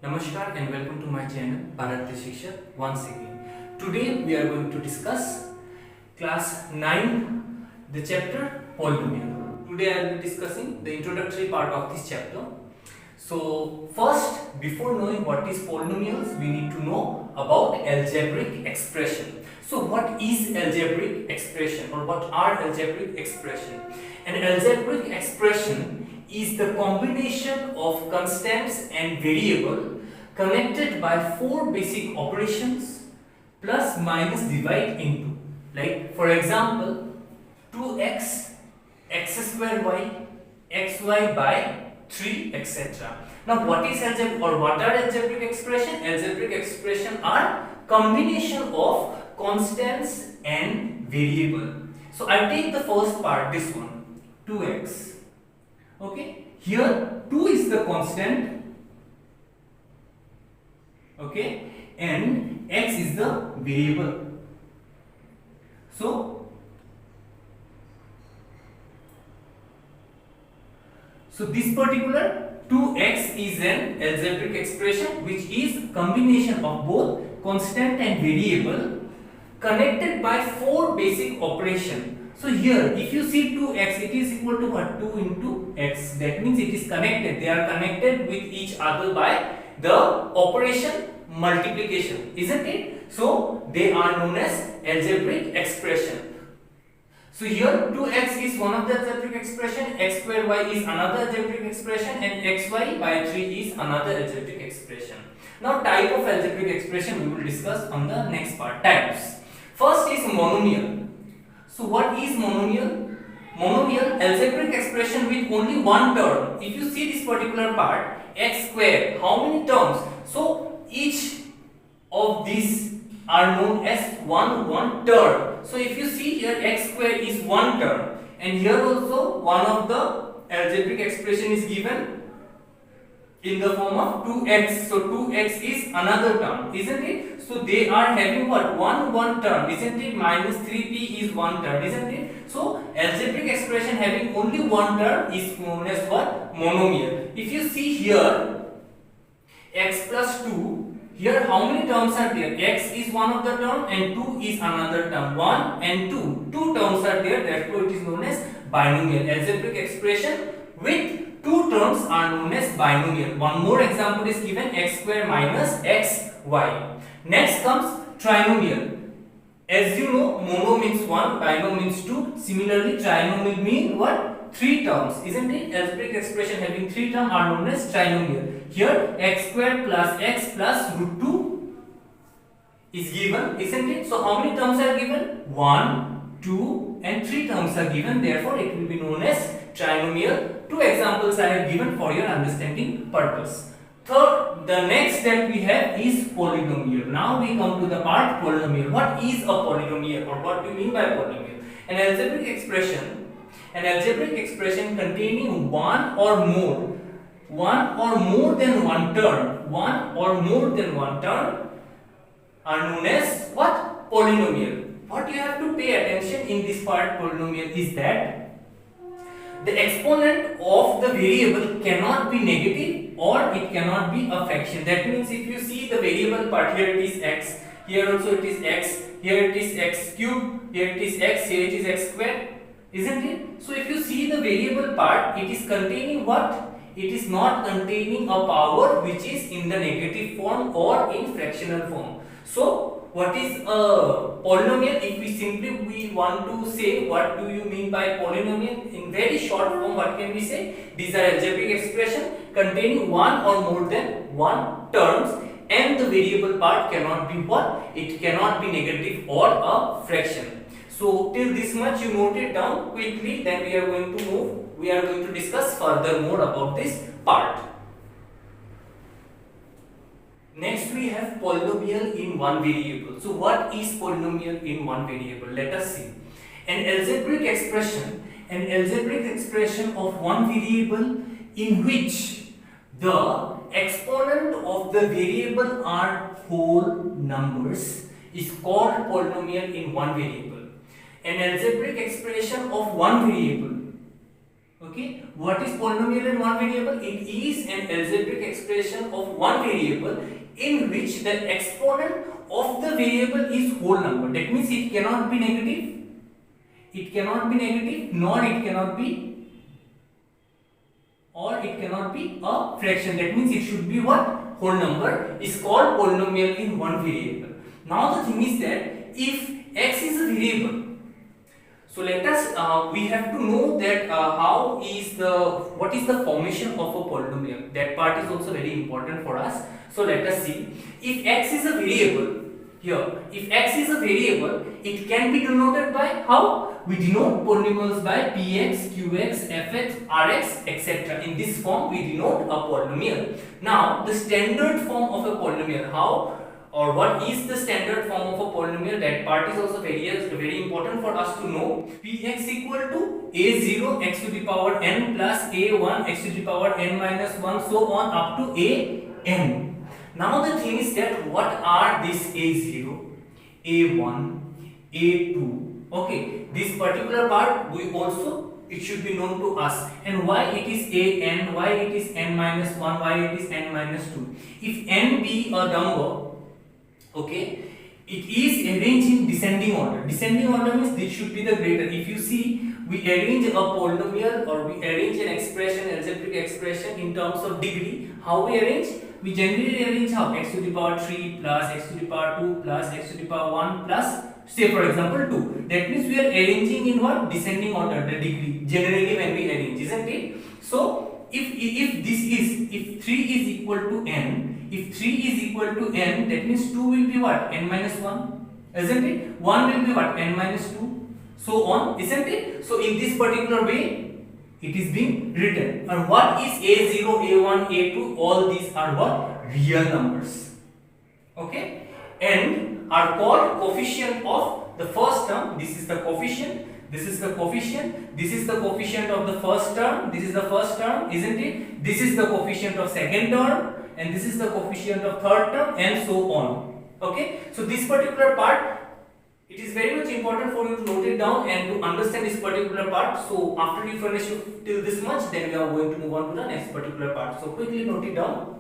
Namaskar and welcome to my channel Bharat Shikshak once again. Today we are going to discuss class 9, the chapter polynomial. Today I will be discussing the introductory part of this chapter. So first, before knowing what is polynomials, we need to know about algebraic expression. So what is algebraic expression or what are algebraic expression? An algebraic expression is the combination of constants and variable connected by four basic operations plus minus divide into. Like for example, 2x, x square y, xy by 3, etc. Now what is algebra or what are algebraic expression? Algebraic expression are combination of constants and variable. So I take the first part, this one, 2x. Okay, here 2 is the constant, okay, and x is the variable. So this particular 2x is an algebraic expression which is combination of both constant and variable connected by four basic operations. So here if you see 2x, it is equal to what? 2 into x. That means it is connected. They are connected with each other by the operation multiplication, isn't it? So they are known as algebraic expression. So here 2x is one of the algebraic expression, x square y is another algebraic expression, and xy by 3 is another algebraic expression. Now type of algebraic expression we will discuss on the next part. Types. First is monomial. So what is monomial? Monomial, algebraic expression with only one term. If you see this particular part, x square, how many terms? So each of these are known as one term. So if you see here, x square is one term, and here also one of the algebraic expression is given in the form of 2x. So 2x is another term, isn't it? So they are having what? One term, isn't it? Minus 3p is one term, isn't it? So algebraic expression having only one term is known as what? Monomial. If you see here, x plus 2, here how many terms are there? X is one of the term and 2 is another term. 1 and 2. Two terms are there, therefore it is known as binomial. Algebraic expression with two terms are known as binomial. One more example is given, x square minus xy. Next comes trinomial. As you know, mono means 1, bino means 2. Similarly, trinomial means what? 3 terms, isn't it? Algebraic expression having 3 terms are known as trinomial. Here x square plus x plus root 2 is given, isn't it? So how many terms are given? 1, 2 and 3 terms are given. Therefore, it will be known as trinomial. 2 examples I have given for your understanding purpose. Third, the next that we have is polynomial. Now we come to the part polynomial. What is a polynomial or what do you mean by polynomial? An algebraic expression containing one or more than one term, are known as what? Polynomial. What you have to pay attention in this part polynomial is that the exponent of the variable cannot be negative or it cannot be a fraction. That means if you see the variable part, here it is x, here also it is x, here it is x cube, here it is x, here it is x square, isn't it? So if you see the variable part, it is containing what? It is not containing a power which is in the negative form or in fractional form. So what is a polynomial? If we want to say what do you mean by polynomial in very short form, what can we say? These are algebraic expression containing one or more than one terms, and the variable part cannot be what? It cannot be negative or a fraction. So till this much you note it down quickly, then we are going to discuss further more about this part. Next we have polynomial in one variable. So what is polynomial in one variable? Let us see. An algebraic expression of one variable in which the exponent of the variable are whole numbers is called polynomial in one variable. An algebraic expression of one variable, Okay, what is polynomial in one variable? It is an algebraic expression of one variable in which the exponent of the variable is whole number. That means it cannot be negative, nor it cannot be, or it cannot be a fraction. That means it should be what? Whole number is called polynomial in one variable. Now the thing is that if x is a variable, so let us we have to know that what is the formation of a polynomial. That part is also very important for us. So let us see. If x is a variable, here if x is a variable, it can be denoted by how? We denote polynomials by px, qx, fx, rx, etc. In this form we denote a polynomial. Now the standard form of a polynomial, how or what is the standard form of a polynomial? That part is also very important for us to know. Px equal to a0 x to the power n plus a1 x to the power n minus 1, so on up to an. Now the thing is that what are these a0, a1, a2? Okay, this particular part it should be known to us, and why it is an, why it is n minus 1, why it is n minus 2. If n be a number, okay, it is arranged in descending order. Descending order means this should be the greater. If you see, we arrange a polynomial or we arrange an expression, algebraic expression in terms of degree. How we arrange? We generally arrange how? X to the power 3 plus x to the power 2 plus x to the power 1 plus, say for example 2. That means we are arranging in what? Descending order, the degree, generally when we arrange, isn't it? So if 3 is equal to n, if 3 is equal to n, that means 2 will be what? N minus 1, isn't it? 1 will be what? N minus 2, so on, isn't it? So in this particular way it is being written. And what is a0, a1, a2? All these are what? Real numbers, okay, and are called coefficient of the first term. This is the coefficient, this is the coefficient, this is the coefficient of the first term, this is the first term, isn't it? This is the coefficient of second term, and this is the coefficient of third term, and so on. Okay, so this particular part, it is very much important for you to note it down and to understand this particular part. So after you finish till this much, then we are going to move on to the next particular part. So quickly note it down.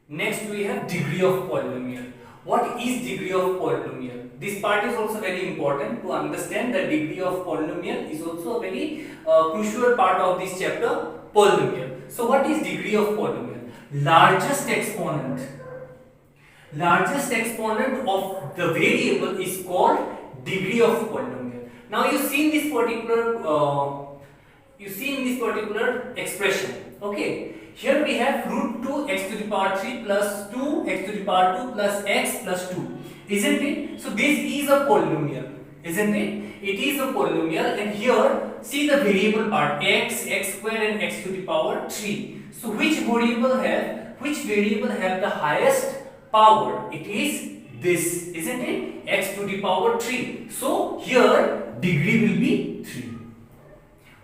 Next we have degree of polynomial. What is degree of polynomial? This part is also very important to understand. The degree of polynomial is also a very crucial part of this chapter, polynomial. So what is degree of polynomial? Largest exponent of the variable is called degree of polynomial. Now you see in this particular expression, okay, here we have root 2 x to the power 3 plus 2 x to the power 2 plus x plus 2, isn't it? So this is a polynomial, isn't it? It is a polynomial, and here see the variable part, x, x square and x to the power 3. So which variable have the highest power? It is this, isn't it? X to the power 3. So here degree will be 3.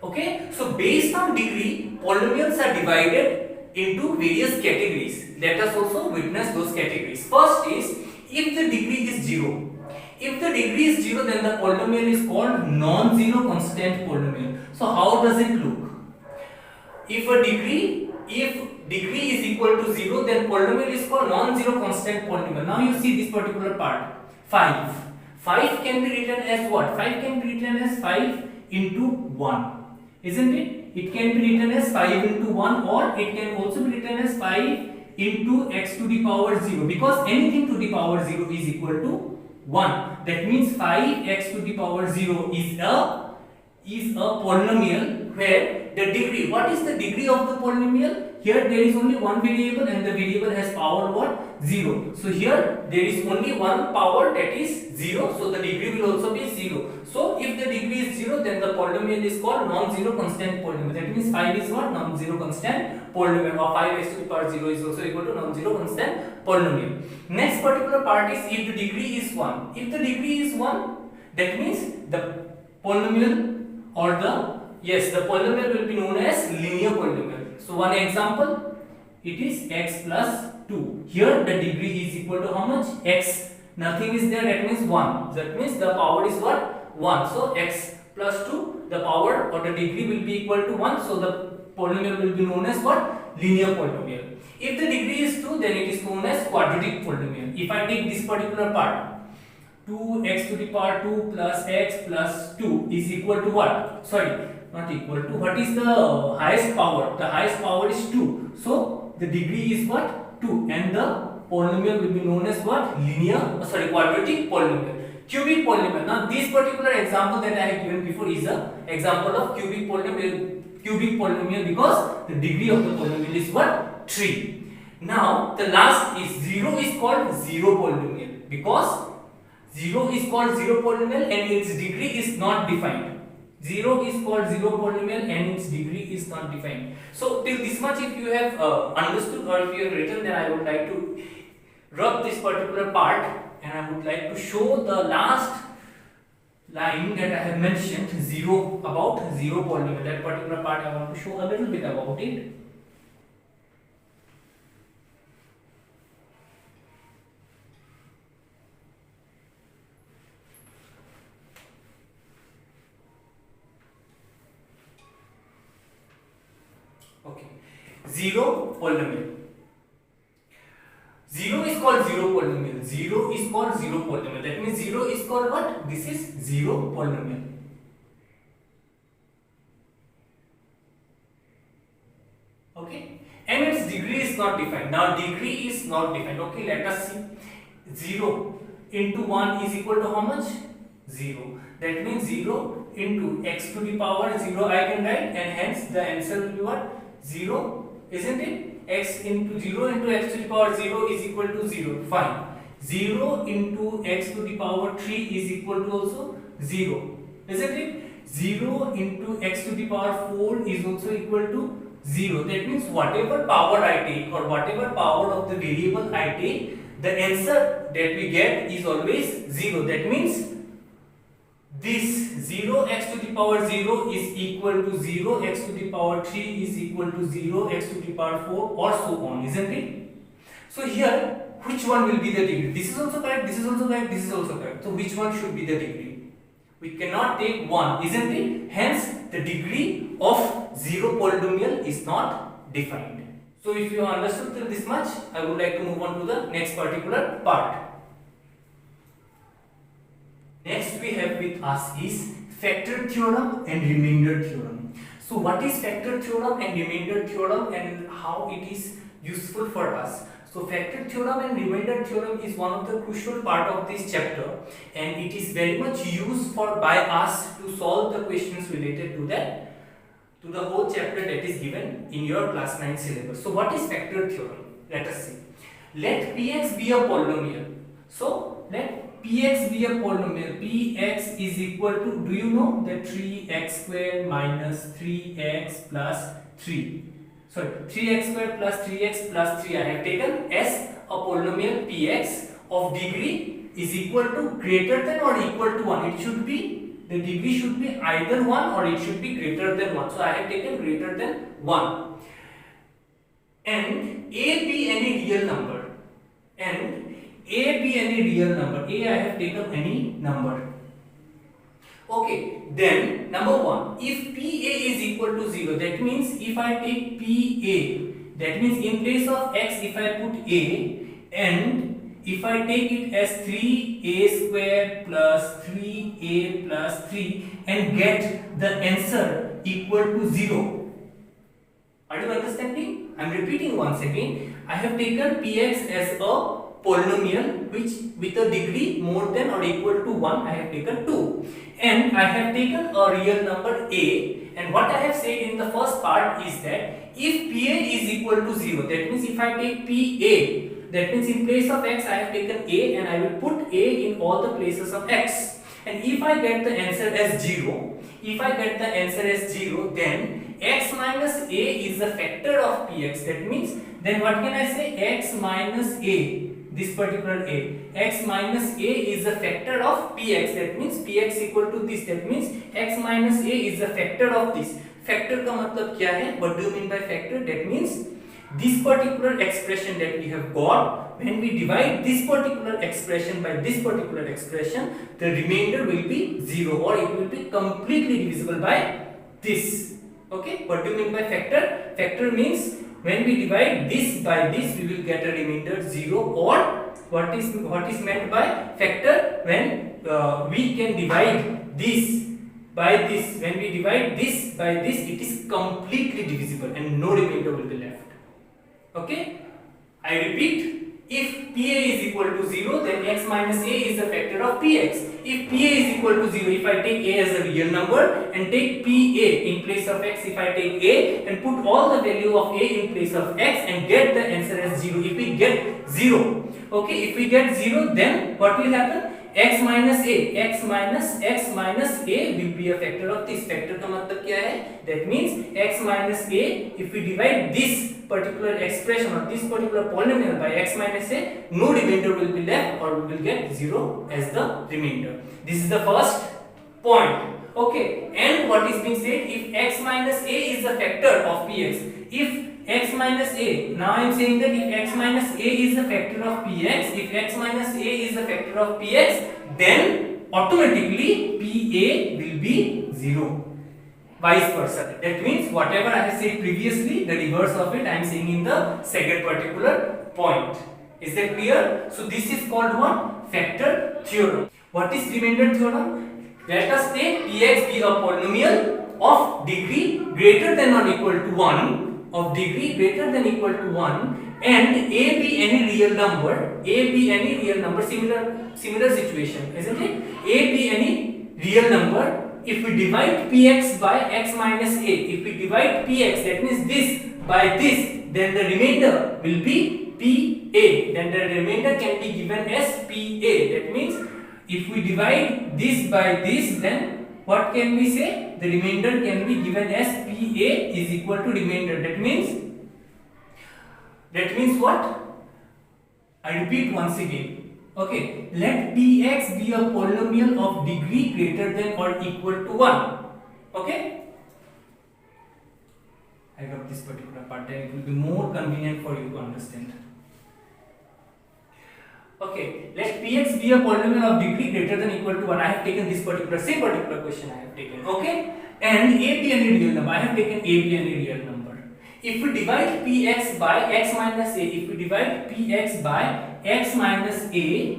Okay, so based on degree, polynomials are divided into various categories. Let us also witness those categories. First is, if the degree is 0. If the degree is 0, then the polynomial is called non-zero constant polynomial. So how does it look? If degree is equal to 0, then polynomial is called non-zero constant polynomial. Now you see this particular part, 5. 5 can be written as what? 5 can be written as 5 into 1, isn't it? It can be written as 5 into 1, or it can also be written as 5 into x to the power 0, because anything to the power 0 is equal to 1. That means 5x to the power 0 is a polynomial where the degree, what is the degree of the polynomial? Here there is only one variable and the variable has power what? 0. So here there is only one power, that is 0. So the degree will also be 0. So if the degree is 0, then the polynomial is called non-zero constant polynomial. That means 5 is what? Non-zero constant polynomial, or 5x to the power 0 is also equal to non-zero constant polynomial. Next particular part is if the degree is 1. If the degree is 1, that means the polynomial or the polynomial will be known as linear polynomial. So one example, it is x plus 2. Here the degree is equal to how much? X. Nothing is there, that means 1. That means the power is what? 1. So x plus 2, the power or the degree will be equal to 1, so the polynomial will be known as what? Linear polynomial. If the degree is 2, then it is known as quadratic polynomial. If I take this particular part, 2x to the power 2 plus x plus 2 is equal to what? Sorry, not equal to. What is the highest power? The highest power is 2. So the degree is what? 2, and the polynomial will be known as what? Quadratic polynomial. Cubic polynomial. Now this particular example that I have given before is a example of cubic polynomial because the degree of the polynomial is what? 3. Now the last is 0 is called zero polynomial because 0 is called zero polynomial and its degree is not defined. 0 is called zero polynomial and its degree is not defined. So till this much if you have understood or if you have written, then I would like to rub this particular part and I would like to show the last line that I have mentioned, about zero polynomial. That particular part I want to show a little bit about it. Okay, zero polynomial. 0 is called zero polynomial. 0 is called zero polynomial. That means 0 is called what? This is zero polynomial. Okay, and its degree is not defined. Now degree is not defined. Okay, let us see. 0 into 1 is equal to how much? 0. That means 0 into x to the power 0 I can write, and hence the answer will be what? 0, isn't it? X into 0 into x to the power 0 is equal to 0. Fine. 0 into x to the power 3 is equal to also 0, isn't it? 0 into x to the power 4 is also equal to 0. That means whatever power I take or whatever power of the variable I take, the answer that we get is always 0. That means this 0x to the power 0 is equal to 0x to the power 3 is equal to 0x to the power 4 or so on, isn't it? So here, which one will be the degree? This is also correct, this is also correct, this is also correct. So which one should be the degree? We cannot take one, isn't it? Hence, the degree of zero polynomial is not defined. So if you understood till this much, I would like to move on to the next particular part. Next we have with us is factor theorem and remainder theorem. So what is factor theorem and remainder theorem and how it is useful for us? So factor theorem and remainder theorem is one of the crucial part of this chapter, and it is very much used by us to solve the questions related to the whole chapter that is given in your class 9 syllabus. So what is factor theorem? Let us see. Let Px be a polynomial. So let Px be a polynomial. Px is equal to, do you know that 3x square minus 3x plus 3. Sorry, 3x square plus 3x plus 3 I have taken as a polynomial Px of degree is equal to greater than or equal to 1. It should be, the degree should be either 1 or it should be greater than 1. So I have taken greater than 1. And A be any real number. And A be any real number. A I have taken any number. Okay, then number 1, if PA is equal to 0, that means if I take PA, that means in place of x if I put A, and if I take it as 3a square plus 3a plus 3 and get the answer equal to 0. Are you understanding? I am repeating once again. I have taken Px as a polynomial which with a degree more than or equal to 1, I have taken 2, and I have taken a real number A, and what I have said in the first part is that if PA is equal to 0, that means if I take PA, that means in place of x I have taken A and I will put A in all the places of x, and if I get the answer as 0, then x minus A is a factor of Px. That means then what can I say? X minus A, this particular A, x minus A is a factor of Px. That means Px equal to this. That means x minus A is a factor of this. Factor का मतलब क्या है? What do you mean by factor? That means this particular expression that we have got, when we divide this particular expression by this particular expression, the remainder will be 0, or it will be completely divisible by this. Okay, what do you mean by factor? Factor means when we divide this by this, we will get a remainder 0, or what is meant by factor? When we can divide this by this, when we divide this by this, it is completely divisible and no remainder will be left. Okay, I repeat, if PA is equal to 0, then x minus a is the factor of px. If PA is equal to 0, if I take a as a real number and take PA in place of x, if I take a and put all the value of a in place of x and get the answer as 0, if we get 0, okay, if we get 0, then what will happen? x minus a will be a factor of this. Factor का मतलब क्या है? That means x minus a, if we divide this particular expression or this particular polynomial by x minus a, no remainder will be left, or we will get 0 as the remainder. This is the first point. Okay, and what is being said, if x minus a is the factor of px, if x minus a, now I am saying that if x minus a is the factor of px, if x minus a is the factor of px, then automatically pa will be 0. Vice versa. That means whatever I have said previously, the reverse of it I am saying in the second particular point. Is that clear? So this is called what? Factor theorem. What is remainder theorem? Let us take px be a polynomial of degree greater than or equal to 1, of degree greater than equal to 1, and a be any real number, similar situation, isn't it? A be any real number. If we divide px by x minus a, if we divide px, that means this by this, then the remainder will be pa, then the remainder can be given as pa. That means if we divide this by this, then what can we say? The remainder can be given as pa is equal to remainder. That means what? I repeat once again. Okay, let px be a polynomial of degree greater than or equal to 1. Okay, I got this particular part, and it will be more convenient for you to understand. Okay, let px be a polynomial of degree greater than equal to 1. I have taken this same particular question I have taken. Okay, and a be any real number. I have taken a be any real number. If we divide px by x minus a, if we divide px by x minus a,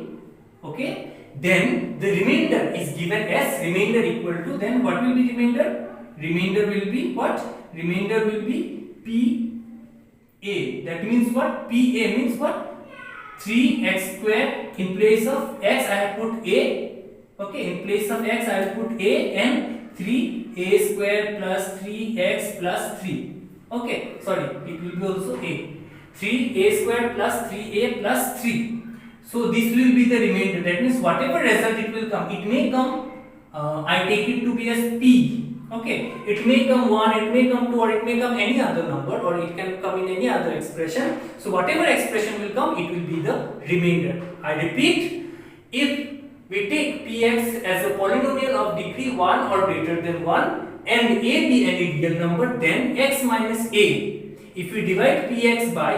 okay, then the remainder is given as remainder equal to, then what will be remainder? Remainder will be what? Remainder will be pa. That means what? Pa means what? 3x square. In place of x I have put a. Okay, in place of x I have put a, and 3a square plus 3x plus 3. Okay, sorry, it will be also a. 3a square plus 3a plus 3. So this will be the remainder. That means whatever result it will come, it may come, I take it to be as p. Okay, it may come 1, it may come 2, or it may come any other number, or it can come in any other expression. So whatever expression will come, it will be the remainder. I repeat, if we take px as a polynomial of degree 1 or greater than 1, and a be any real number, then x minus a. If we divide px by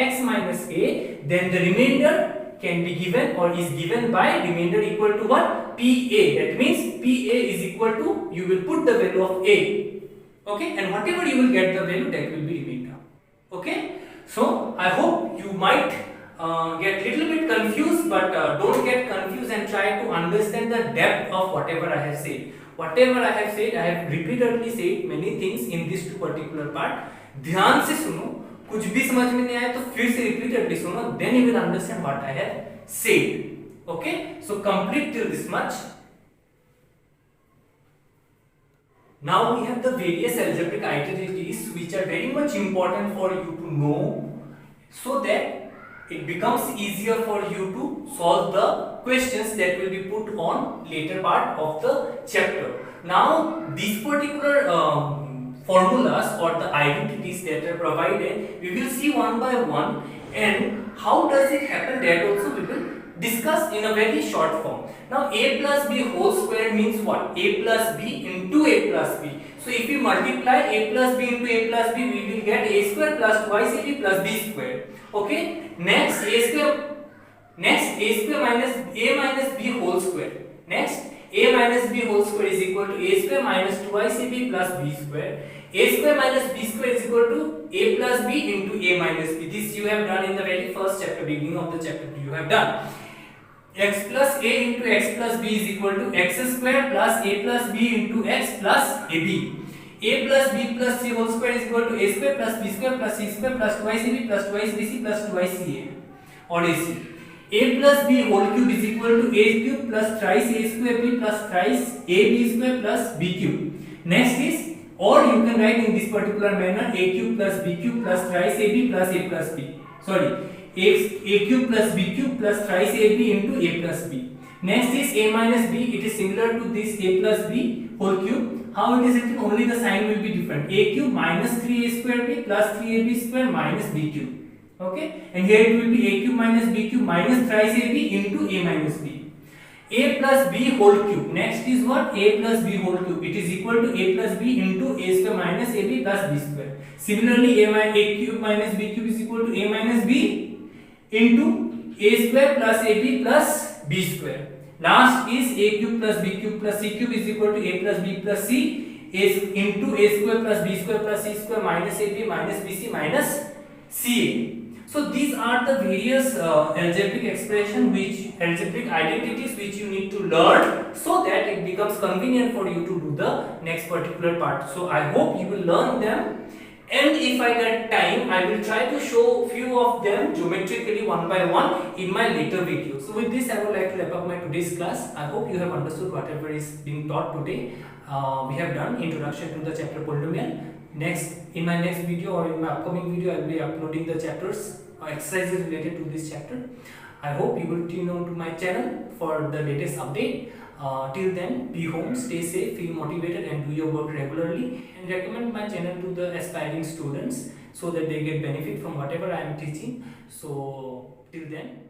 x minus a, then the remainder can be given or is given by remainder equal to what? Pa. That means pa is equal to, you will put the value of a. Okay, and whatever you will get the value, that will be remainder. Okay, so I hope you might get little bit confused, but don't get confused and try to understand the depth of whatever I have said. Whatever I have said, I have repeatedly said many things in this particular part. ध्यान से सुनो, कुछ भी समझ में नहीं आया तो फिर से repeatedly सुनो, then you will understand what I have said. Okay, so complete till this much. Now we have the various algebraic identities which are very much important for you to know, so that it becomes easier for you to solve the questions that will be put on later part of the chapter. Now these particular formulas or the identities that are provided, we will see one by one, and how does it happen, that also we will discussed in a very short form. Now a plus b whole square means what? A plus b into a plus b. So if we multiply a plus b into a plus b, we will get a square plus twice ab plus b square. Okay. Next a square minus b whole square. Next a minus b whole square is equal to a square minus twice ab plus b square. A square minus b square is equal to a plus b into a minus b. This you have done in the very first chapter, beginning of the chapter you have done. X plus a into x plus b is equal to x square plus a plus b into x plus ab. A plus b plus c whole square is equal to a square plus b square plus c square plus twice ab plus twice bc plus twice ca or ac. A plus b whole cube is equal to a cube plus thrice a square b plus thrice ab square plus b cube. Next is, or you can write in this particular manner, a cube plus b cube plus thrice ab plus a plus b. Sorry, a cube plus b cube plus thrice ab into a plus b. Next is a minus b. It is similar to this a plus b whole cube. How it is written? Only the sign will be different. A cube minus 3a square b plus 3ab square minus b cube. Okay, and here it will be a cube minus b cube minus thrice ab into a minus b. A plus b whole cube. Next is what? A plus b whole cube. It is equal to a plus b into a square minus ab plus b square. Similarly, a cube minus b cube is equal to a minus b into a square plus ab plus b square. Last is a cube plus b cube plus c cube is equal to a plus b plus c is into a square plus b square plus c square minus ab minus bc minus ca. So these are the various algebraic expression, algebraic identities which you need to learn so that it becomes convenient for you to do the next particular part. So I hope you will learn them, and if I get time I will try to show few of them geometrically one by one in my later video. So with this I would like to wrap up my today's class. I hope you have understood whatever is being taught today. We have done introduction to the chapter polynomial. In my next video or in my upcoming video, I will be uploading the chapters or exercises related to this chapter. I hope you will tune on to my channel for the latest update. Till then, be home, stay safe, feel motivated and do your work regularly, and recommend my channel to the aspiring students so that they get benefit from whatever I am teaching. So till then,